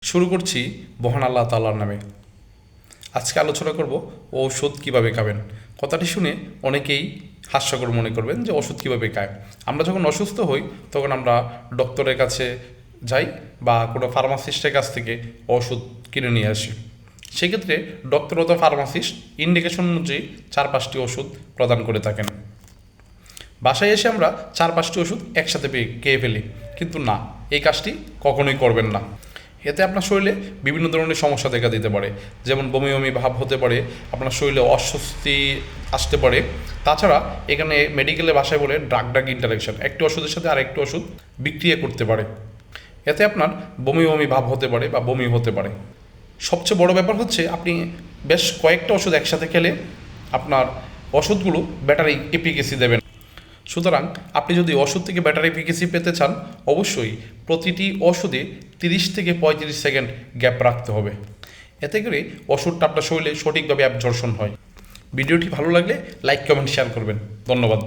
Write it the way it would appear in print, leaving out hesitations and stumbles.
শুরু করছি মহান আল্লাহ তাআলার নামে। আজকে আলোচনা করব ঔষধ কিভাবে খাবেন। কথাটি শুনে অনেকেই হাস্যকর মনে করবেন যে ওষুধ কিভাবে খায়। আমরা যখন অসুস্থ হই তখন আমরা ডক্টরের কাছে যাই বা কোনো ফার্মাসিস্টের কাছ থেকে ওষুধ কিনে নিয়ে আসি। সেক্ষেত্রে ডক্টর অথবা ফার্মাসিস্ট ইন্ডিকেশন অনুযায়ী 4-5টি ওষুধ প্রদান করে থাকেন। বাসায় এসে আমরা 4-5টি ওষুধ একসাথে খেয়ে ফেলি, কিন্তু না, এই কাজটি কখনোই করবেন না। এতে আপনার শরীরে বিভিন্ন ধরনের সমস্যা দেখা দিতে পারে, যেমন বমি বমি ভাব হতে পারে, আপনার শরীরে অস্বস্তি আসতে পারে। তাছাড়া এখানে মেডিকেলের ভাষায় বলে ড্রাগ ড্রাগ ইন্টারাকশন, একটি ওষুধের সাথে আরেকটি ওষুধ বিক্রিয়া করতে পারে। এতে আপনার বমি বমি ভাব হতে পারে বা বমি হতে পারে। সবচেয়ে বড় ব্যাপার হচ্ছে আপনি বেশ কয়েকটা ওষুধ একসাথে খেলে আপনার ওষুধগুলো ব্যাটারি এফিকেসি দেবেন। সুতরাং আপনি যদি ওষুধ থেকে ব্যাটারি এফিকেসি পেতে চান, অবশ্যই প্রতিটি ওষুধে 30 থেকে 35 সেকেন্ড গ্যাপ রাখতে হবে। এতে করে ওষুধটা আপনার শরীরে সঠিকভাবে অ্যাবজর্পশন হয়। ভিডিওটি ভালো লাগলে লাইক কমেন্ট শেয়ার করবেন। ধন্যবাদ।